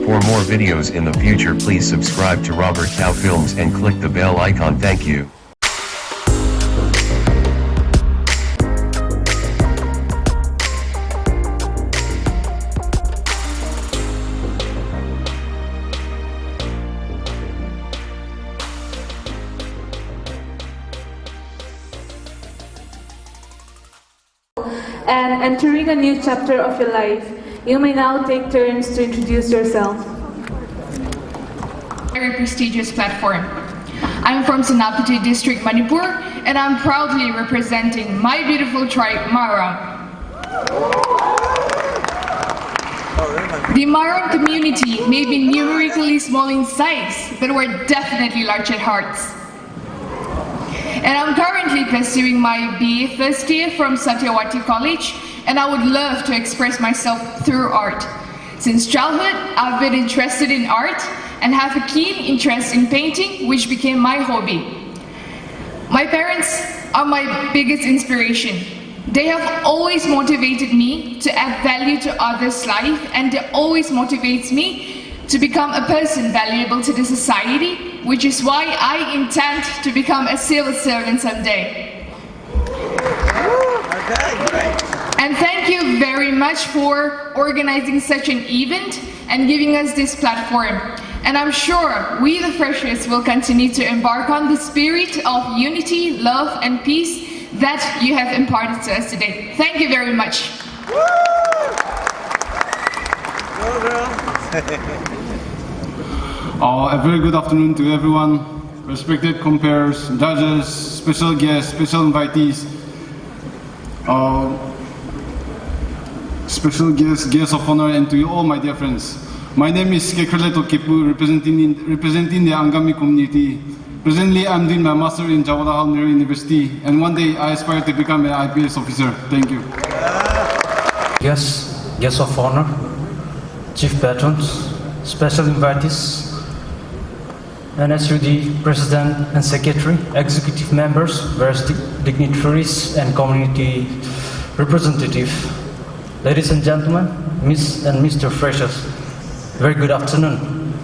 For more videos in the future, please subscribe to Robert Tao Films and click the bell icon. Thank you. And entering a new chapter of your life. You may now take turns to introduce yourself. Very prestigious platform. I'm from Senapati District, Manipur, and I'm proudly representing my beautiful tribe, Marang. The Marang community may be numerically small in size, but we're definitely large at hearts. And I'm currently pursuing my BA first year from Satyawati College, and I would love to express myself through art. Since childhood, I've been interested in art and have a keen interest in painting, which became my hobby. My parents are my biggest inspiration. They have always motivated me to add value to others' life, and they always motivates me to become a person valuable to the society, which is why I intend to become a civil servant someday. Okay, great. And thank you very much for organizing such an event and giving us this platform. And I'm sure we, the freshers, will continue to embark on the spirit of unity, love, and peace that you have imparted to us today. Thank you very much. Go, girl. A very good afternoon to everyone, respected compeers, judges, special guests, special invitees, special guests of honor, and to you all, my dear friends. My name is Kekreleto Kipu, representing the Angami community. Presently, I'm doing my master in Jawaharlal Nehru University, and one day I aspire to become an IPS officer. Thank you. Guests of honor, chief patrons, special invitees, NSUD President and Secretary, executive members, various dignitaries, and community representatives. Ladies and gentlemen, Miss and Mr. Freshers, very good afternoon.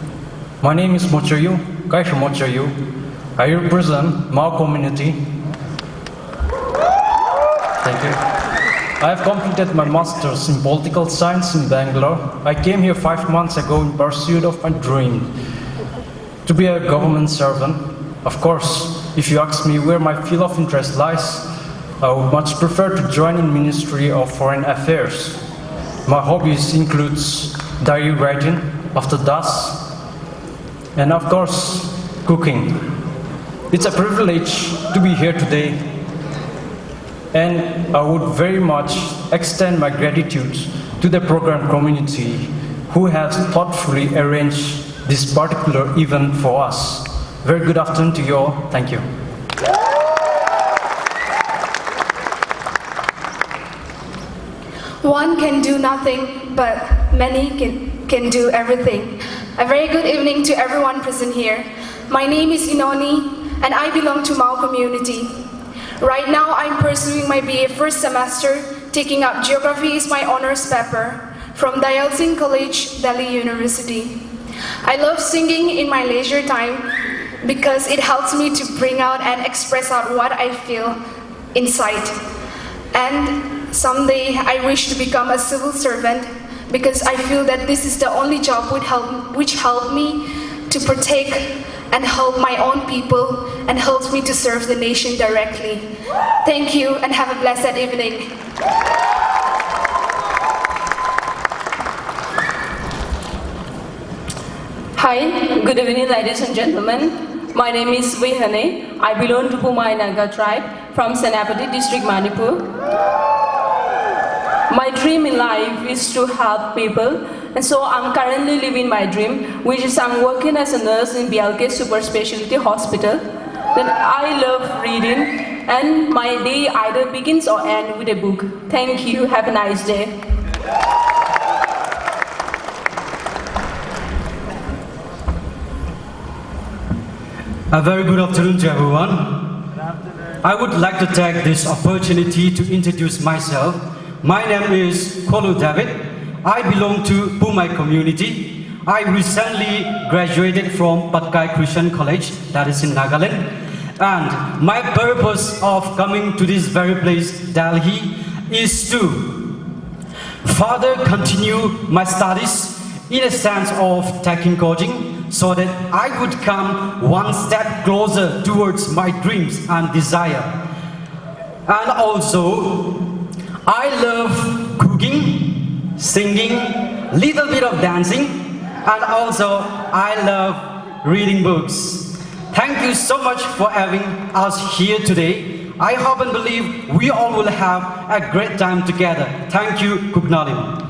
My name is Mochayu, Kaisha Mochayu. I represent Mao community. Thank you. I have completed my master's in political science in Bangalore. I came here 5 months ago in pursuit of my dream to be a government servant. Of course, if you ask me where my field of interest lies, I would much prefer to join in Ministry of Foreign Affairs. My hobbies includes diary writing after dusk, and of course, cooking. It's a privilege to be here today, and I would very much extend my gratitude to the program community who has thoughtfully arranged this particular event for us. Very good afternoon to you all. Thank you. One can do nothing, but many can do everything. A very good evening to everyone present here. My name is Inoni, and I belong to Mao community. Right now, I'm pursuing my BA first semester, taking up Geography is my honors paper from Dayal Singh College, Delhi University. I love singing in my leisure time because it helps me to bring out and express out what I feel inside. And someday I wish to become a civil servant because I feel that this is the only job which help me to protect and help my own people and helps me to serve the nation directly. Thank you and have a blessed evening. Hi, good evening ladies and gentlemen. My name is Vihane. I belong to Pumai Naga tribe from Senapati District, Manipur. My dream in life is to help people, and so I'm currently living my dream, which is I'm working as a nurse in BLK Super Specialty Hospital. Then I love reading, and my day either begins or ends with a book. Thank you, have a nice day. A very good afternoon to everyone. I would like to take this opportunity to introduce myself. My name is Kolu David. I belong to Pumai community. I recently graduated from Patkai Christian College, that is in Nagaland. And my purpose of coming to this very place, Delhi, is to further continue my studies in a sense of taking coaching so that I would come one step closer towards my dreams and desire. And also, I love cooking, singing, little bit of dancing, and also I love reading books. Thank you so much for having us here today. I hope and believe we all will have a great time together. Thank you, Kuknalim.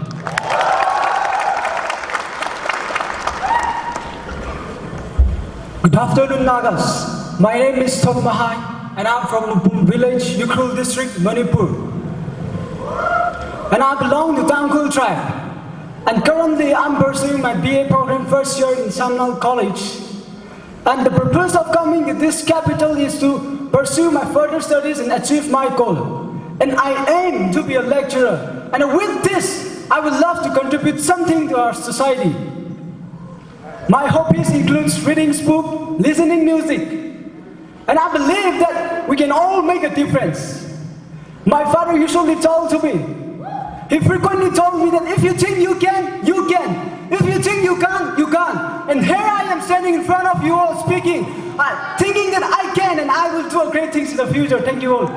Good afternoon, Nagas. My name is Thong Mahai, and I'm from Lupum village, Ukrul district, Manipur. And I belong to Tangkhul tribe. And currently I'm pursuing my BA program first year in Samnal College. And the purpose of coming to this capital is to pursue my further studies and achieve my goal. And I aim to be a lecturer. And with this, I would love to contribute something to our society. My hobbies includes reading books, listening music. And I believe that we can all make a difference. My father usually told to me, he frequently told me that if you think you can, you can. If you think you can't, you can't. And here I am standing in front of you all speaking, thinking that I can and I will do great things in the future. Thank you all.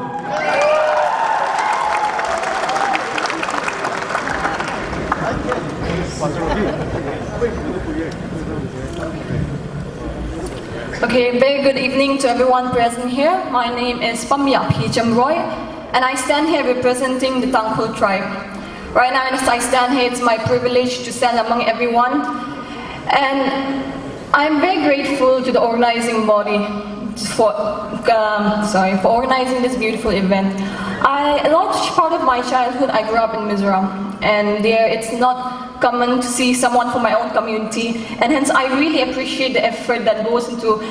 Okay, very good evening to everyone present here. My name is Pamya Picham Roy, and I stand here representing the Tangkhul tribe. Right now, as I stand here, it's my privilege to stand among everyone, and I'm very grateful to the organizing body for organizing this beautiful event. A large part of my childhood, I grew up in Mizoram, and there it's not common to see someone from my own community, and hence I really appreciate the effort that goes into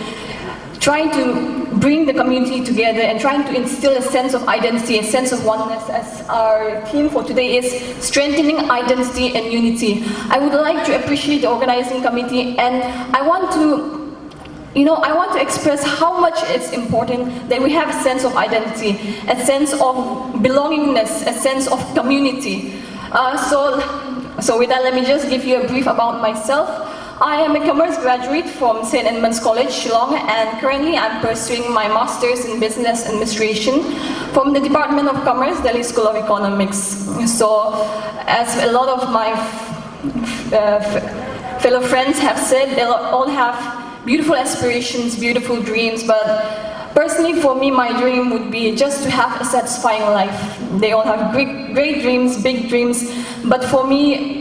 trying to bring the community together and trying to instill a sense of identity, a sense of oneness, as our theme for today is strengthening identity and unity. I would like to appreciate the organizing committee, and I want to express how much it's important that we have a sense of identity, a sense of belongingness, a sense of community. So with that, let me just give you a brief about myself. I am a commerce graduate from St. Edmund's College, Shillong, and currently I'm pursuing my master's in business administration from the Department of Commerce, Delhi School of Economics. So, as a lot of my fellow friends have said, they all have beautiful aspirations, beautiful dreams, but personally for me, my dream would be just to have a satisfying life. They all have great dreams, big dreams, but for me,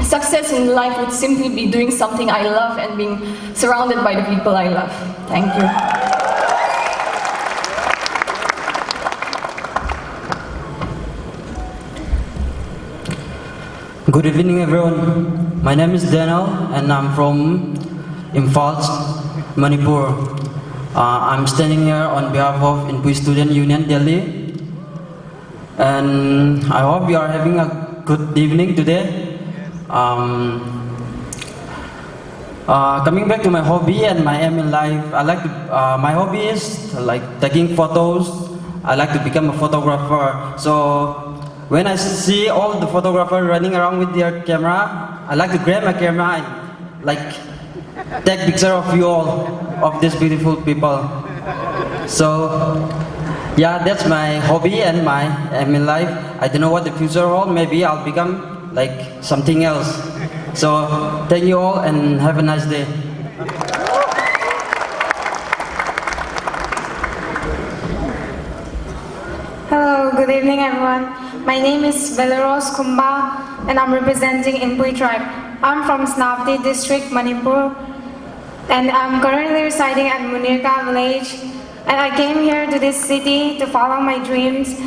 success in life would simply be doing something I love and being surrounded by the people I love. Thank you. Good evening, everyone. My name is Daniel, and I'm from Imphal, Manipur. I'm standing here on behalf of Inpui Student Union Delhi, and I hope you are having a good evening today. Coming back to my hobby and my aim in life, my hobby is like taking photos. I like to become a photographer. So when I see all the photographers running around with their camera, I like to grab my camera and like take picture of you all, of these beautiful people. So yeah, that's my hobby and my aim in life. I don't know what the future holds. Maybe I'll become like something else. So thank you all and have a nice day. Hello, good evening everyone. My name is Valeros Kumba and I'm representing Inpui tribe. I'm from Snapti district, Manipur, and I'm currently residing at Munirka village, and I came here to this city to follow my dreams.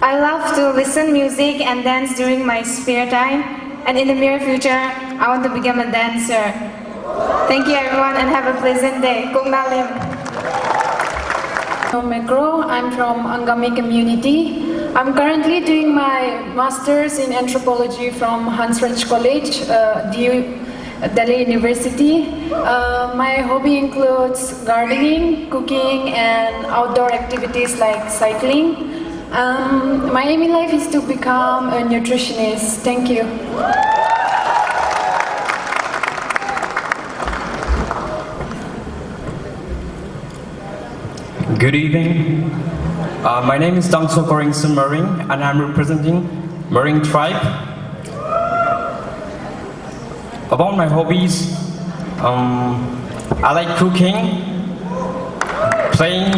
I love to listen music and dance during my spare time, and in the near future, I want to become a dancer. Thank you everyone and have a pleasant day. Kung Nalim. I'm from Angami community. I'm currently doing my master's in anthropology from Hansraj College, Delhi University. My hobby includes gardening, cooking, and outdoor activities like cycling. My aim in life is to become a nutritionist. Thank you. Good evening. My name is Dangso Koringson Mering, and I'm representing Mering tribe. About my hobbies, I like cooking, playing,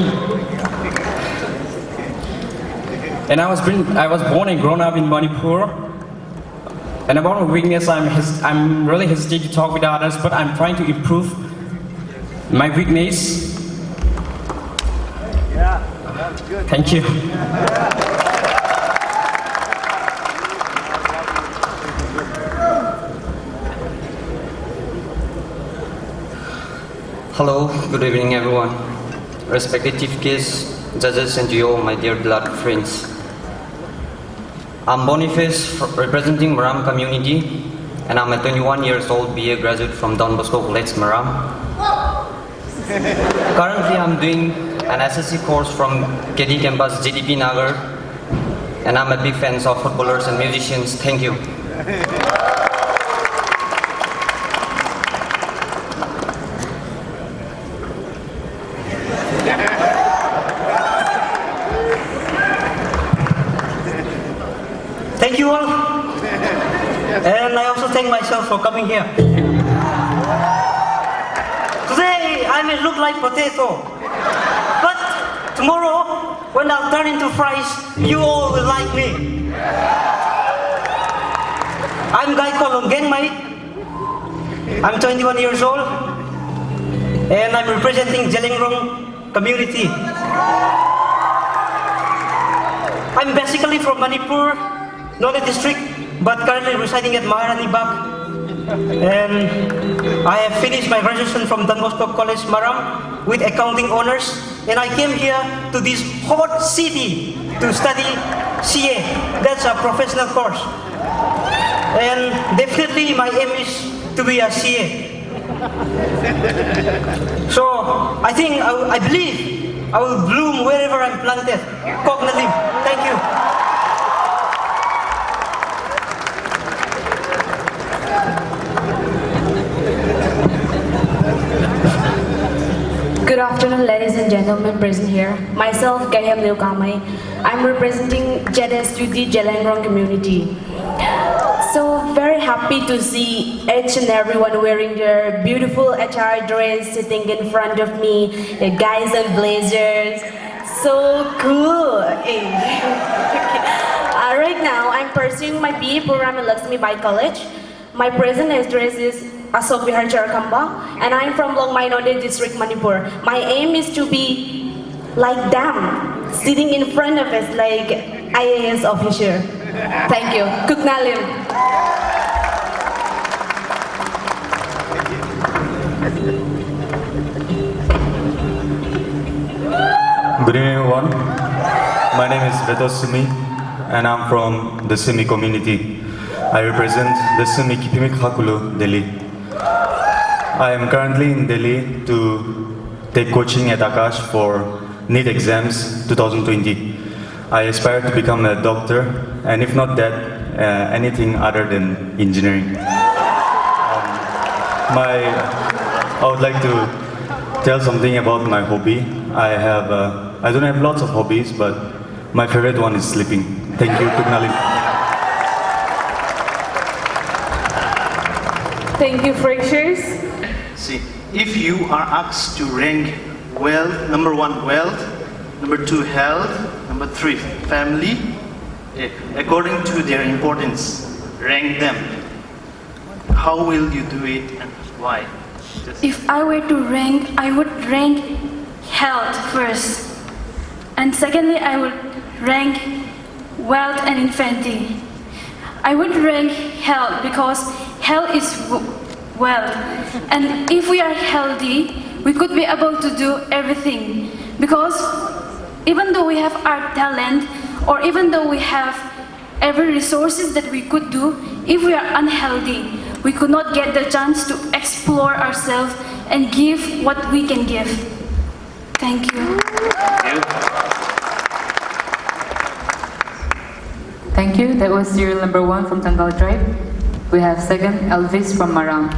and I was born and grown up in Manipur. And about my weakness, I'm really hesitant to talk with others, but I'm trying to improve my weakness. Thank you. Hello, good evening everyone. Respected chief guests, judges and you all, my dear blood friends. I'm Boniface representing Maram community, and I'm a 21 years old BA graduate from Don Bosco College, Maram. Currently I'm doing an SSC course from KD campus GDP Naga, and I'm a big fan of footballers and musicians. Thank you. Thank you all. And I also thank myself for coming here. Today I may look like potato, but tomorrow when I'll turn into fries, you all will like me. I'm Guy Kolongeng, mate. I'm 21 years old, and I'm representing Jelengrong community. I'm basically from Manipur, Nole district, but currently residing at Maharani Bagh. And I have finished my graduation from Don Bosco College, Maram, with accounting honors. And I came here to this hot city to study CA. That's a professional course. And definitely my aim is to be a CA. So I believe I will bloom wherever I'm planted. Cognalim. Thank you. Good afternoon, ladies and gentlemen present here. Myself, Gayam Leokamai. I'm representing NSUD Jelengrong community. So very happy to see each and everyone wearing their beautiful attire dress sitting in front of me, the guys in blazers. So cool. Right now, I'm pursuing my BA program at Lakshmi Bai College. My present address is Asok Vihar Charakamba, and I'm from Long Mainonde district, Manipur. My aim is to be like them, sitting in front of us like IAS officer. Thank you. Kuknalim. Good evening everyone. My name is Veto Sumi, and I'm from the Sumi community. I represent the Sumi Kipimik Hakulu, Delhi. I am currently in Delhi to take coaching at Akash for NEET exams 2020. I aspire to become a doctor, and if not that, anything other than engineering. I would like to tell something about my hobby. I don't have lots of hobbies, but my favorite one is sleeping. Thank you, Tugnalin. Thank you, freshers. See, if you are asked to rank wealth, number 1 wealth, number 2 health, number 3 family, according to their importance, rank them. How will you do it and why? If I were to rank, I would rank health first. And secondly, I would rank wealth and infancy. I would rank health because health is wealth. And if we are healthy, we could be able to do everything. Because even though we have our talent, or even though we have every resources that we could do, if we are unhealthy, we could not get the chance to explore ourselves and give what we can give. Thank you. Thank you. That was serial number 1 from Tanggal Tribe. We have second Elvis from Maram.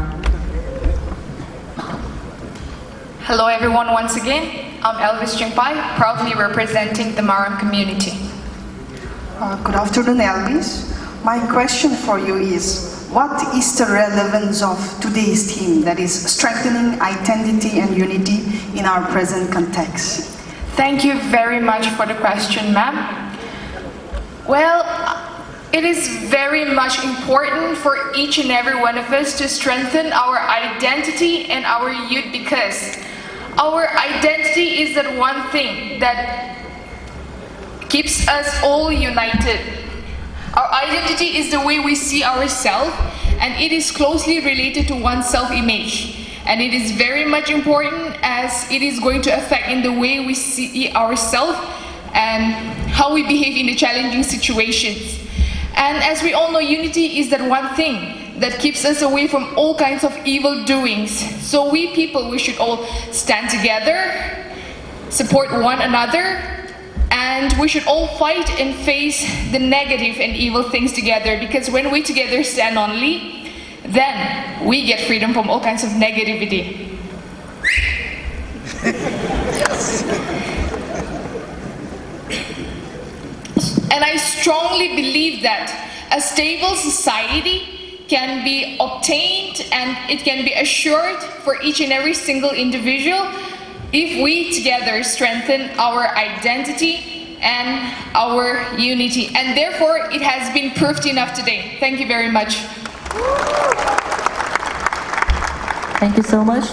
Hello everyone once again. I'm Elvis Chingpai, proudly representing the Maram community. Good afternoon, Elvis. My question for you is, what is the relevance of today's theme, that is strengthening identity and unity in our present context? Thank you very much for the question, ma'am. Well, it is very much important for each and every one of us to strengthen our identity and our youth, because our identity is that one thing that keeps us all united. Our identity is the way we see ourselves, and it is closely related to one's self-image. And it is very much important, as it is going to affect in the way we see ourselves and how we behave in the challenging situations. And as we all know, unity is that one thing that keeps us away from all kinds of evil doings. So we people, we should all stand together, support one another, and we should all fight and face the negative and evil things together, because when we together stand only, then we get freedom from all kinds of negativity. And I strongly believe that a stable society can be obtained and it can be assured for each and every single individual if we together strengthen our identity and our unity. And therefore, it has been proved enough today. Thank you very much. Thank you so much.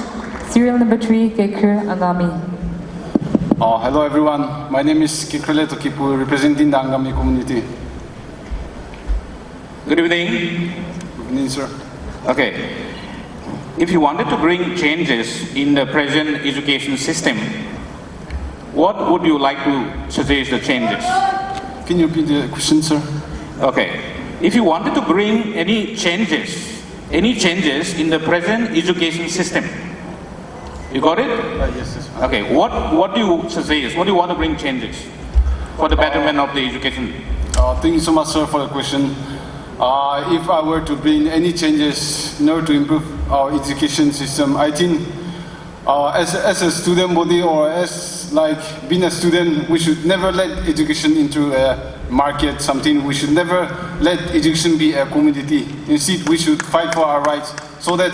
Serial number 3, Kekir Angami. Hello everyone, my name is Kikreleto Kipu, representing the Angami community. Good evening. Good evening, sir. Okay. If you wanted to bring changes in the present education system, what would you like to suggest the changes? Can you repeat the question, sir? Okay. If you wanted to bring any changes in the present education system, you got it? Yes, yes. Okay. What do you suggest? What do you want to bring changes for the betterment of the education? Thank you so much, sir, for the question. If I were to bring any changes in order to improve our education system, I think as a student body, or as like being a student, we should never let education into a market, something. We should never let education be a commodity. Instead, we should fight for our rights so that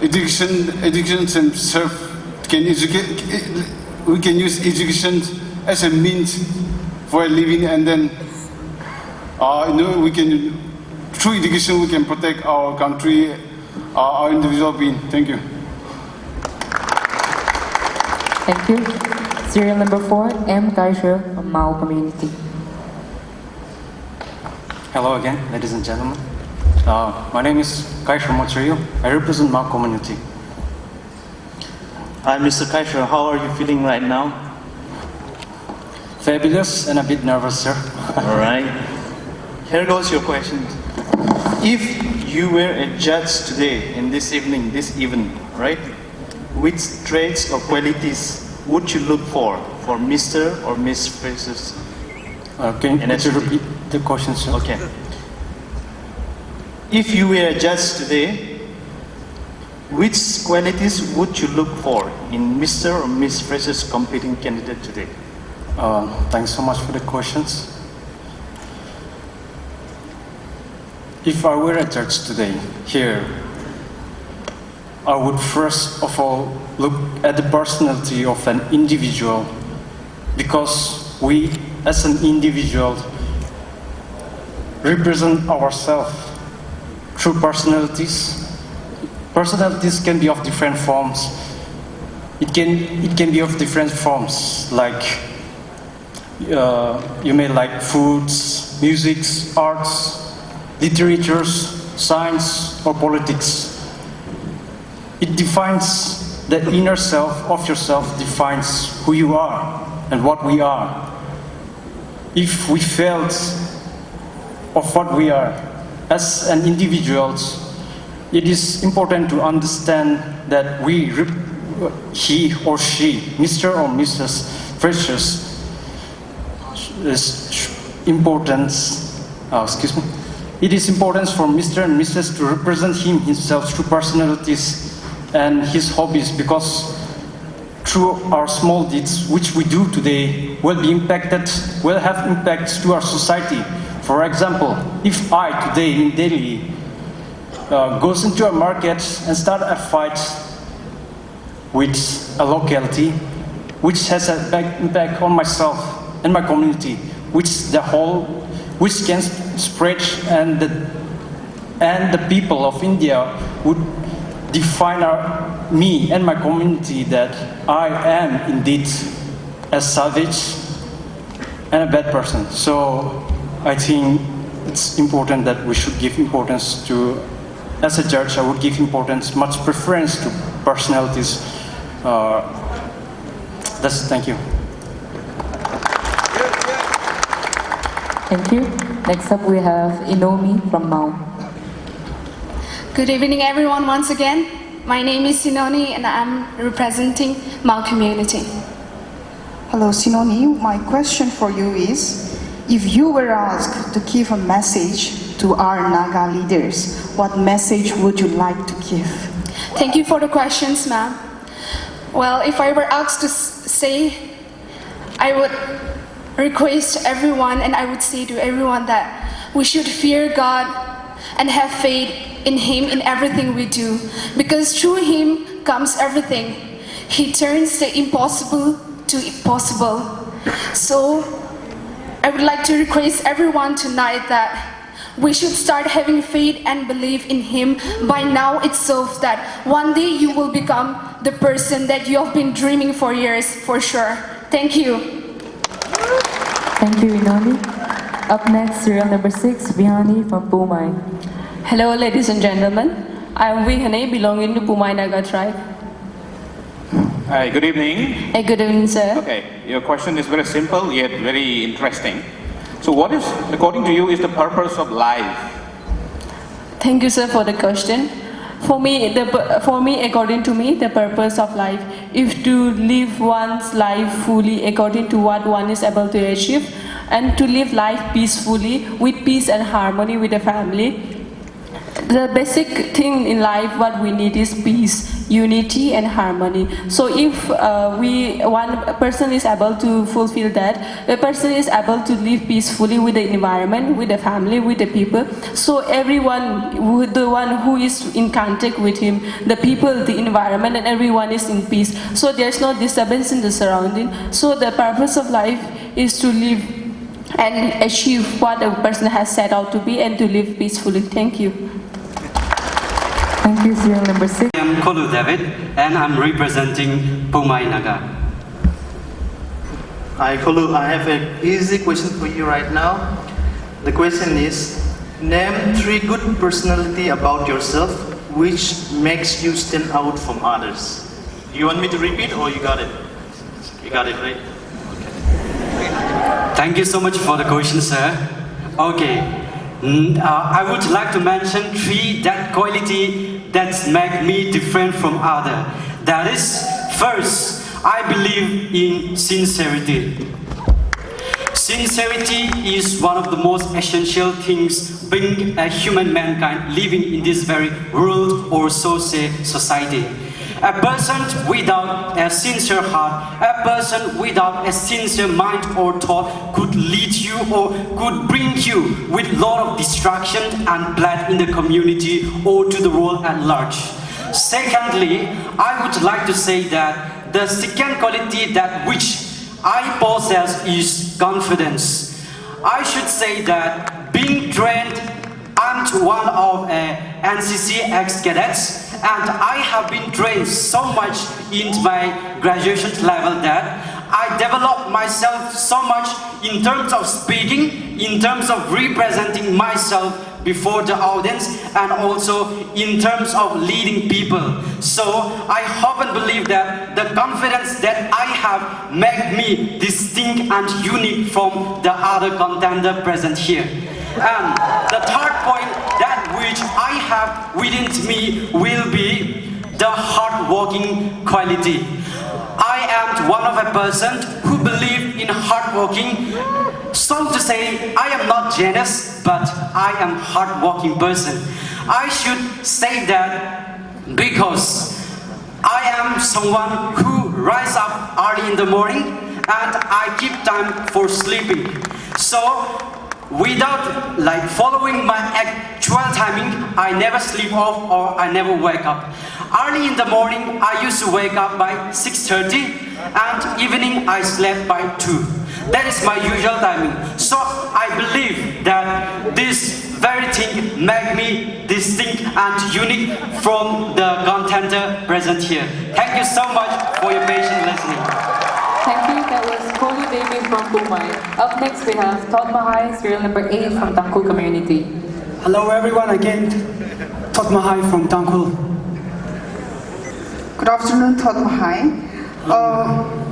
education itself can educate. We can use education as a means for a living, and then we can, through education, we can protect our country, our individual being. Thank you. Thank you. Serial number 4, M. Kaisha from Mao community. Hello again, ladies and gentlemen. My name is Kaisha Mochiryu. I represent Mao community. Hi, Mr. Kaisha. How are you feeling right now? Fabulous and a bit nervous, sir. All right. Here goes your question. If you were a judge today, in this evening, right? Which traits or qualities would you look for Mr. or Miss Princess? Can you repeat the question, sir? Okay. If you were a judge today, which qualities would you look for in Mr. or Miss Freshers competing candidate today? Thanks so much for the questions. If I were a judge today here, I would first of all look at the personality of an individual, because we as an individual represent ourselves through personalities. Personalities can be of different forms. It can be of different forms, like you may like foods, musics, arts, literatures, science, or politics. It defines the inner self of yourself, defines who you are and what we are. If we failed of what we are as an individuals, it is important to understand that he or she, Mr. or Mrs. Freshers, is importance. It is important for Mr. and Mrs. to represent himself through personalities and his hobbies, because through our small deeds which we do today will have impacts to our society. For example, if I today in Delhi goes into a market and start a fight with a locality, which has a big impact on myself and my community, which can spread, and the people of India would define me and my community that I am indeed a savage and a bad person. So I think it's important that we should give importance to, as a judge, I would give much preference to personalities. Thank you. Thank you. Next up we have Inomi from Mau. Good evening everyone once again. My name is Sinoni and I'm representing Mau community. Hello Sinoni, my question for you is, if you were asked to give a message to our Naga leaders, what message would you like to give? Thank you for the questions, ma'am. Well, if I were asked to say, I would request everyone and I would say to everyone that we should fear God and have faith in Him in everything we do, because through Him comes everything. He turns the impossible to possible. So I would like to request everyone tonight that we should start having faith and believe in Him by now itself, that one day you will become the person that you have been dreaming for years, for sure. Thank you. Thank you, Inoni. Up next, serial number 6, Vihani from Pumai. Hello, ladies and gentlemen. I am Vihani, belonging to Pumai Naga tribe. Hi, good evening. Hey, good evening, sir. Okay, your question is very simple yet very interesting. So what is, according to you, is the purpose of life? Thank you, sir, for the question. For me, according to me, the purpose of life is to live one's life fully according to what one is able to achieve, and to live life peacefully with peace and harmony with the family. The basic thing in life, what we need is peace, unity and harmony. So if one person is able to fulfill that, the person is able to live peacefully with the environment, with the family, with the people. So everyone, the one who is in contact with him, the people, the environment, and everyone is in peace. So there's no disturbance in the surrounding. So the purpose of life is to live and achieve what a person has set out to be, and to live peacefully. Thank you. Thank you, serial number 6. I am Kolu David and I'm representing Pumai Naga. Hi Kolu, I have an easy question for you right now. The question is, name 3 good personality about yourself which makes you stand out from others. You want me to repeat or you got it? You got it, right? Thank you so much for the question, sir. Okay, I would like to mention 3 that quality that make me different from other. That is, first, I believe in sincerity. Sincerity is one of the most essential things being a human mankind living in this very world, or so say society. A person without a sincere heart, a person without a sincere mind or thought could lead you or could bring you with a lot of distraction and blood in the community or to the world at large. Secondly, I would like to say that the second quality that which I possess is confidence. I should say that being trained, I'm one of NCC ex-cadets, and I have been trained so much in my graduation level that I developed myself so much in terms of speaking, in terms of representing myself before the audience, and also in terms of leading people. So I hope and believe that the confidence that I have make me distinct and unique from the other contender present here. And the third point that which I have within me will be the hard-working quality. I am one of a person who believe in hard-working. So to say, I am not generous, but I am hard-working person. I should say that because I am someone who rise up early in the morning and I keep time for sleeping. So without following my actual timing, I never sleep off or I never wake up. Early in the morning, I used to wake up by 6:30 and evening I slept by 2. That is my usual timing. So I believe that this very thing make me distinct and unique from the contender present here. Thank you so much for your patient listening. Thank you. That was Kolu David from Pumai. Up next we have Todd Mahai, serial number 8 from Tangkul community. Hello everyone again. Todd Mahai from Tangkul. Good afternoon, Todd Mahai.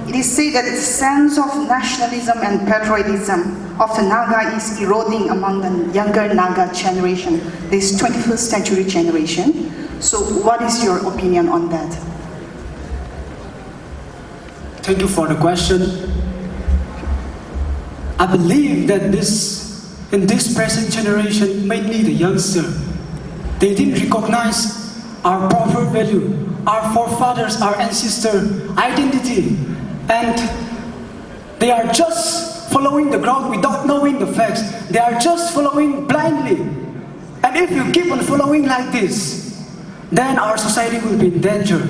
It is said that the sense of nationalism and patriotism of the Naga is eroding among the younger Naga generation, this 21st century generation. So what is your opinion on that? Thank you for the question. I believe that in this present generation, mainly the youngster, they didn't recognize our proper value, our forefathers, our ancestor identity, and they are just following the ground without knowing the facts. They are just following blindly. And if you keep on following like this, then our society will be in danger.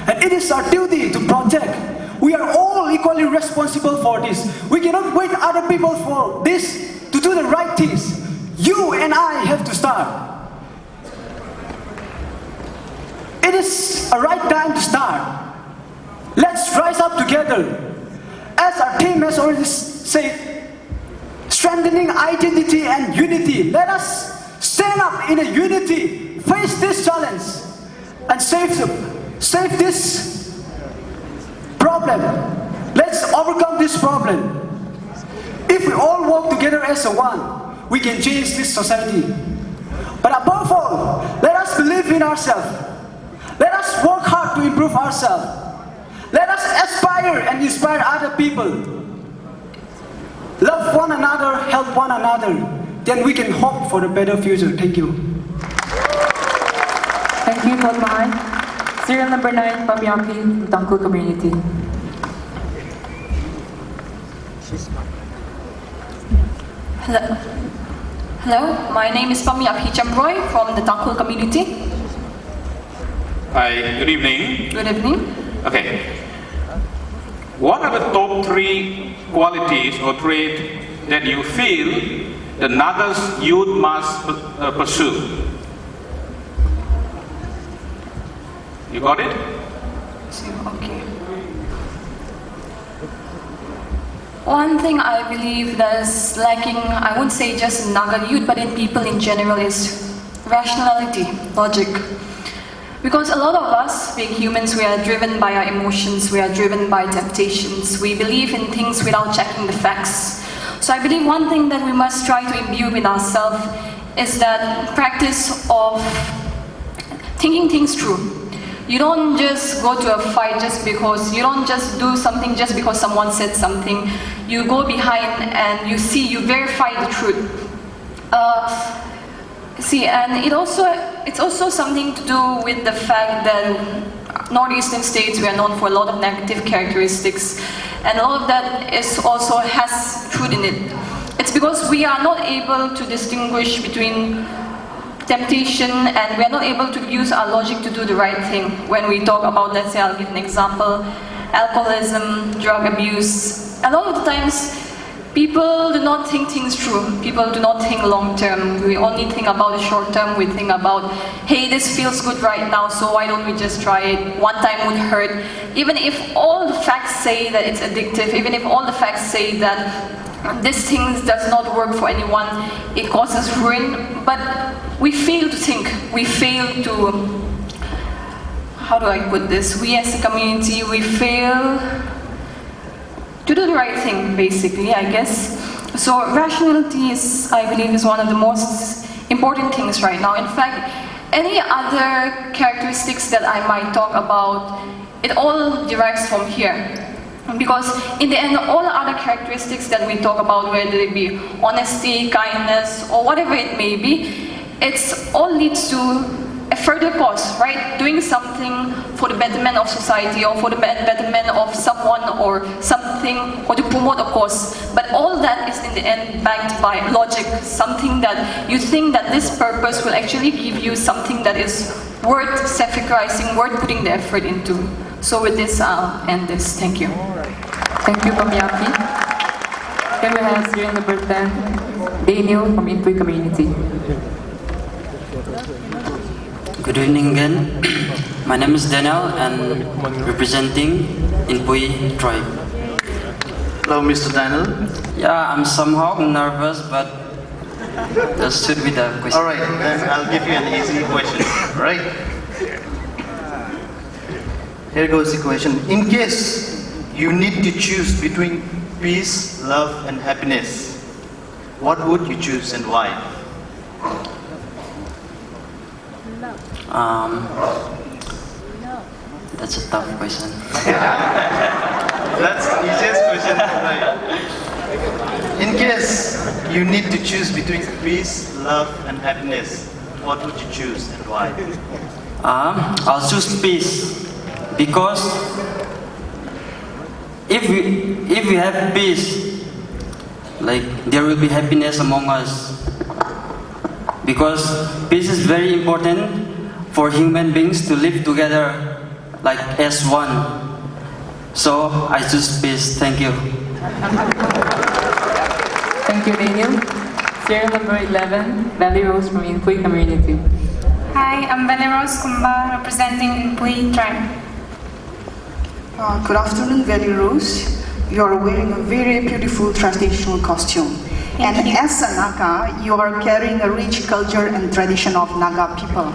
And it is our duty to protect. We are all equally responsible for this. We cannot wait other people for this to do the right things. You and I have to start. It is a right time to start. Let's rise up together. As our team has already said, strengthening identity and unity. Let us stand up in a unity, face this challenge, and save this problem. Let's overcome this problem. If we all work together as a one, we can change this society. But above all, let us believe in ourselves. Let us work hard to improve ourselves. Let us aspire and inspire other people. Love one another, help one another. Then we can hope for a better future. Thank you. Thank you, Todd Mahai. Serial number 9, Pamyaki from Tangkul community. Hello, my name is Pamyaki Chamroy from the Tangkul community. Hi, good evening. Good evening. Okay. What are the top 3 qualities or traits that you feel the Nagas youth must pursue? You got it? Okay. One thing I believe that is lacking, I wouldn't say just in Naga youth, but in people in general, is rationality, logic. Because a lot of us, being humans, we are driven by our emotions, we are driven by temptations, we believe in things without checking the facts. So I believe one thing that we must try to imbue with ourselves is that practice of thinking things through. You don't just go to a fight just because, you don't just do something just because someone said something. You go behind and you verify the truth. And it's also something to do with the fact that northeastern states, we are known for a lot of negative characteristics, and a lot of that also has truth in it. It's because we are not able to distinguish between temptation and we are not able to use our logic to do the right thing. When we talk about, let's say, I'll give an example, alcoholism, drug abuse, a lot of the times people do not think things through. People do not think long term. We only think about the short term. We think about, hey, this feels good right now, so why don't we just try it? One time would hurt. Even if all the facts say that it's addictive, even if all the facts say that this thing does not work for anyone, it causes ruin, but we fail to think. We fail to, how do I put this? We as a community, we fail to do the right thing, basically, I guess. So rationality is, I believe, is one of the most important important things right now. In fact, any other characteristics that I might talk about, it all derives from here. Because in the end, all the other characteristics that we talk about, whether it be honesty, kindness, or whatever it may be, it's all leads to a further cause, right? Doing something for the betterment of society or for the betterment of someone or something, or to promote a cause. But all that is in the end backed by logic, something that you think that this purpose will actually give you something that is worth sacrificing, worth putting the effort into. So with this, I'll end this. Thank you. Thank you, Pamyaki. Then we have serial number 10, Daniel from Inpui Community. Good evening again. My name is Daniel and representing Inpui tribe. Hello, Mr. Daniel. Yeah, I'm somehow nervous, but that should be the question. Alright, then I'll give you an easy question. Alright? Here goes the question. In case you need to choose between peace, love, and happiness, what would you choose and why? That's a tough question. That's the easiest question. In case you need to choose between peace, love, and happiness, what would you choose and why? I'll choose peace because if we have peace, like there will be happiness among us. Because peace is very important for human beings to live together like as one. So I choose peace. Thank you. Thank you, Daniel. Serial number 11, Valley Rose from Inpui Community. Hi, I'm Valley Rose Kumba, representing Inpui tribe. Good afternoon, Valley Rose. You are wearing a very beautiful traditional costume. And as a Naga, you are carrying a rich culture and tradition of Naga people.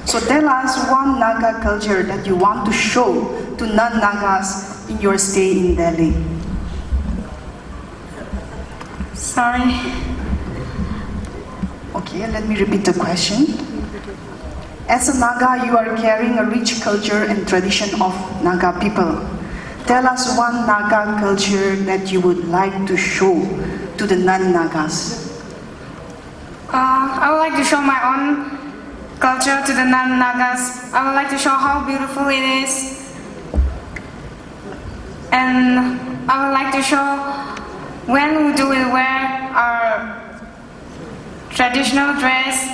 So tell us one Naga culture that you want to show to non-Nagas in your stay in Delhi. Sorry. Okay, let me repeat the question. As a Naga, you are carrying a rich culture and tradition of Naga people. Tell us one Naga culture that you would like to show to the non-Nagas. I would like to show my own culture to the non-Nagas. I would like to show how beautiful it is. And I would like to show when do we wear our traditional dress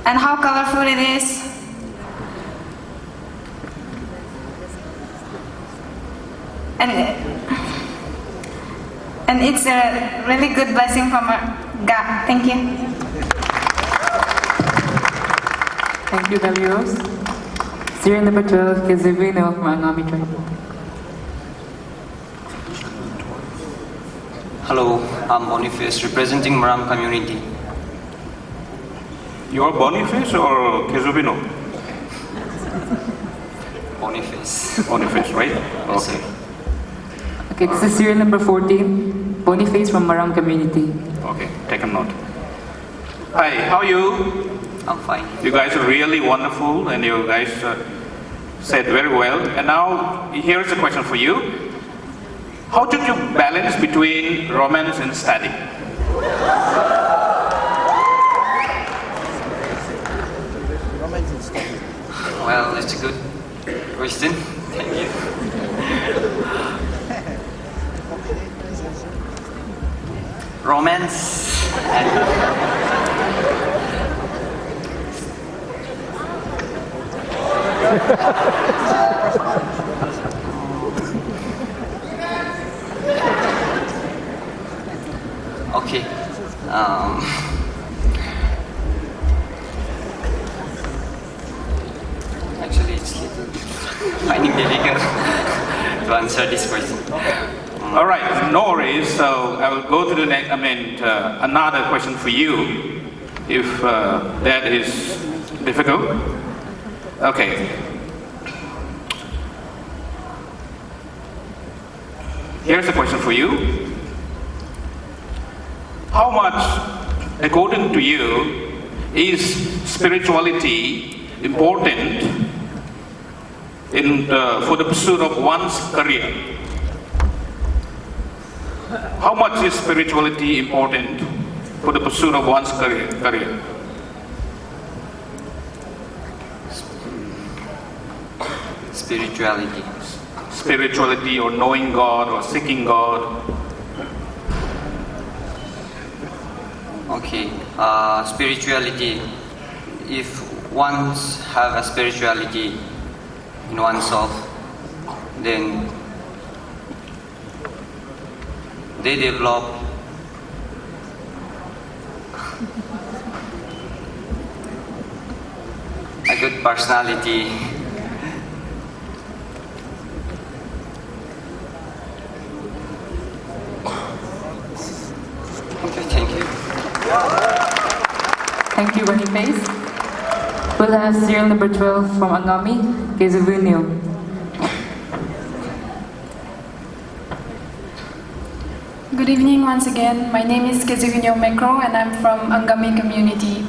and how colorful it is. And it's a really good blessing from God. Thank you. Thank you, Valley Rose. Serial number 12, Kizivino from Angami tribe. Hello, I'm Boniface, representing Maram community. You are Boniface or Kezubino? Boniface. Boniface, right? Yes, Okay. Okay, this is serial number 14, Boniface from Marang community. Okay, take a note. Hi, how are you? I'm fine. You guys are really wonderful and you guys said very well. And now, here's a question for you. How did you balance between romance and study? Well, it's a good question. Thank you. Romance okay. Actually, it's finding difficult to answer this question. All right, no worries. So I will go to the next. Another question for you, if that is difficult. Okay. Here's a question for you. How much, according to you, is spirituality important for the pursuit of one's career? How much is spirituality important for the pursuit of one's career? Spirituality. Spirituality, or knowing God, or seeking God. Okay, spirituality. If one have a spirituality in oneself, then they develop a good personality. Okay, thank you. Thank you, Boniface. We'll have serial number 12 from Angami, Quezubunio. Good evening once again. My name is Quezubunio Mekro and I'm from Angami community.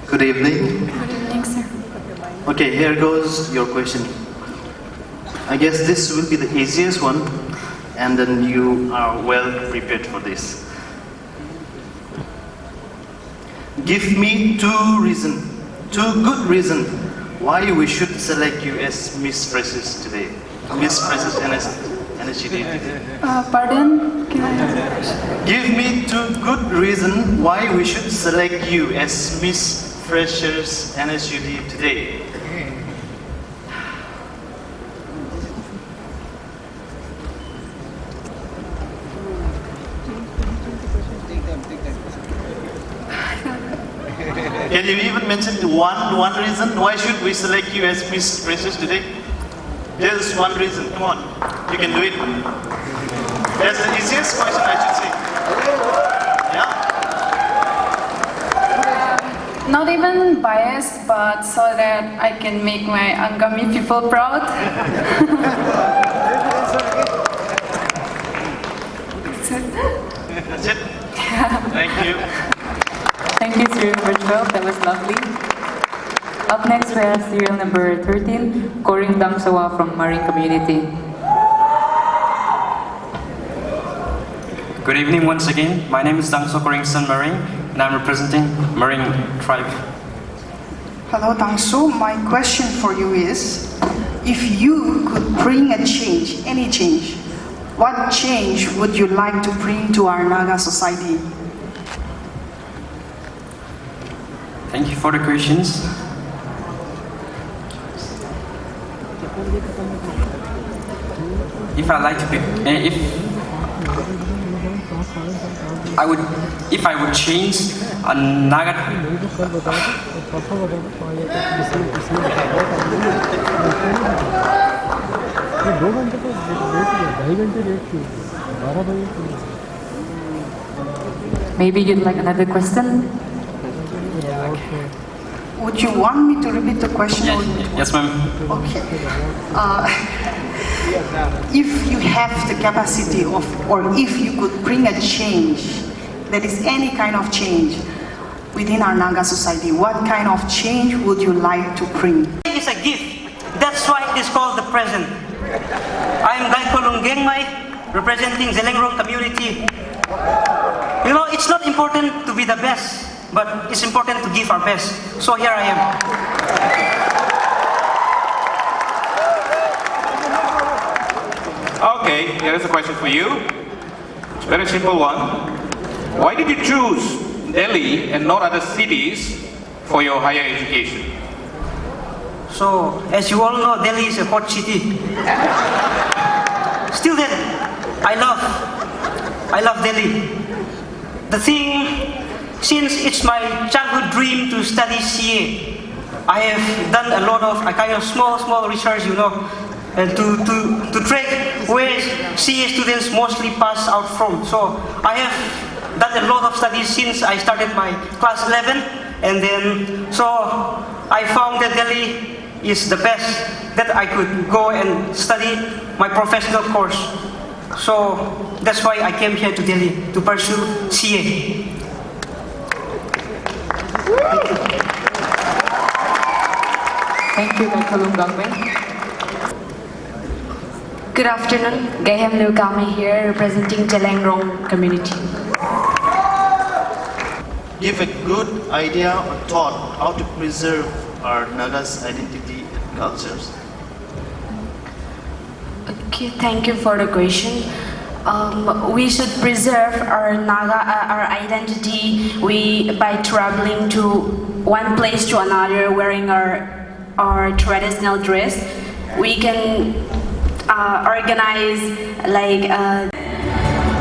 Good evening. Good evening, sir. Okay, here goes your question. I guess this will be the easiest one, and then you are well prepared for this. Give me two good reasons why we should select you as Miss Freshers today. Miss Freshers NSUD today. Pardon? Can I... Give me two good reasons why we should select you as Miss Freshers NSUD today. Can you even mention one reason why should we select you as Miss Freshers today? Just one reason. Come on, you can do it. That's the easiest question, I should say. Yeah. Not even biased, but so that I can make my Angami people proud. That's it. Thank you. Thank you, serial number 12. That was lovely. Up next, we have serial number 13, Coring Damsawa from Marine Community. Good evening once again. My name is Dangso Coring San Marine, and I'm representing Marine Tribe. Hello, Dangso. My question for you is, if you could bring a change, any change, what change would you like to bring to our Naga society? Thank you for the questions. If I like to be, if I would change a Naga, Maybe you'd like another question? Would you want me to repeat the question? Yes, ma'am. Okay. If you have the capacity of, or if you could bring a change, that is any kind of change within our Naga society, what kind of change would you like to bring? It's a gift. That's why it is called the present. I am Gaiko Lunggengmai, representing Zelengrong community. You know, it's not important to be the best, but it's important to give our best. So here I am. Okay, here is a question for you. It's a very simple one. Why did you choose Delhi and not other cities for your higher education? So, as you all know, Delhi is a hot city. Still then, I love Delhi. The thing, since it's my childhood dream to study CA, I have done a lot of a kind of small research, you know, and to track where CA students mostly pass out from. So I have done a lot of studies since I started my class 11, and then so I found that Delhi is the best that I could go and study my professional course. So that's why I came here to Delhi to pursue CA. Thank you, Kalung Gangmei. Good afternoon, Gayam Lukami here, representing Jalangrong community. Give a good idea or thought how to preserve our Nagas identity and cultures. Okay, thank you for the question. We should preserve our Naga, our identity. By traveling to one place to another, wearing our traditional dress. We can organize like.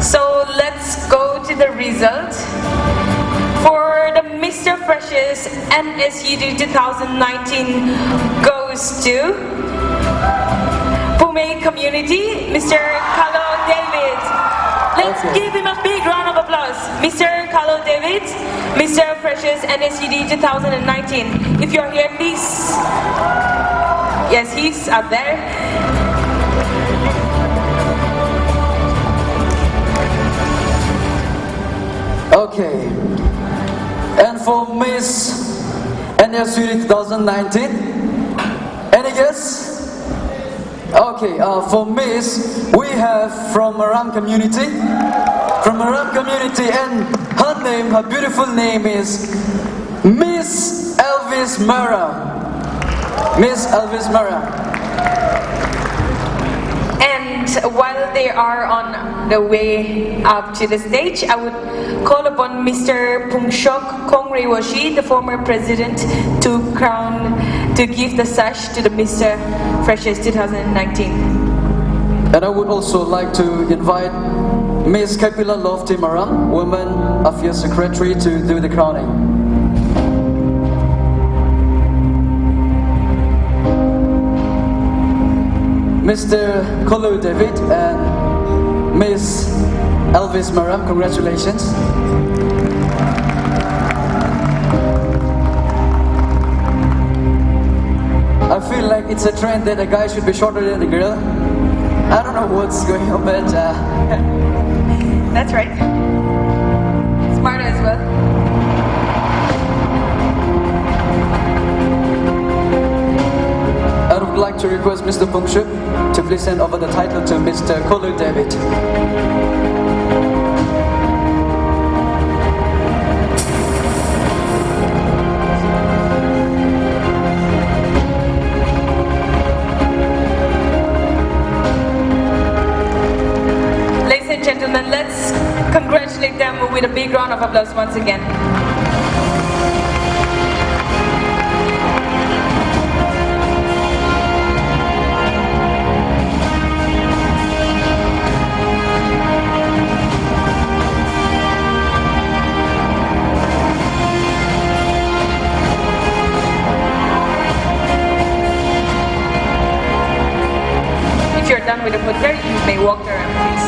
So let's go to the result. For the Mr. Fresh's NSUD 2019 goes to Pume Community, Mr. Carlo David. Let's give him a big round of applause. Mr. Carlo David, Mr. Fresh's NSUD 2019. If you're here, please. Yes, he's up there. Okay. And for Miss NSUD 2019, any guess? Okay, for Miss, we have from Maram community. From Maram community, and her name, her beautiful name is Miss Elvis Mara. Miss Elvis Mara. And while they are on the way up to the stage, I would call upon Mr. Pungshok Kongrewashi, the former president, to give the sash to the Mr. Freshers 2019. And I would also like to invite Miss Kapila Lofty Maram, Women Affairs Secretary, to do the crowning. Mr. Kolo David and Miss Elvis Maram, congratulations. I feel like it's a trend that a guy should be shorter than a girl. I don't know what's going on, but that's right. Smarter as well. I would like to request Mr. Pungshuk to please hand over the title to Mr. Kolo David. Ladies and gentlemen, let's congratulate them with a big round of applause once again. If you're done with the footwear, you may walk around, please.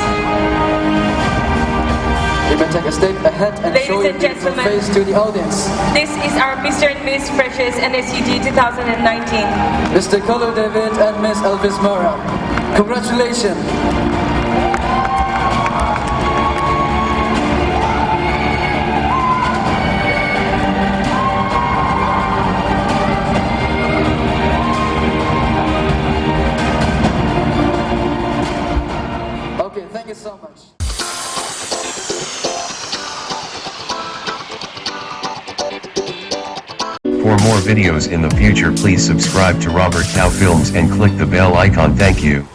You may take a step ahead and show your beautiful face to the audience. This is our Mr. and Miss Freshers NSUD 2019. Mr. Kolo David and Miss Elvis Mara, congratulations. Okay, thank you so much. For more videos in the future, please subscribe to Robert Tao Films and click the bell icon. Thank you.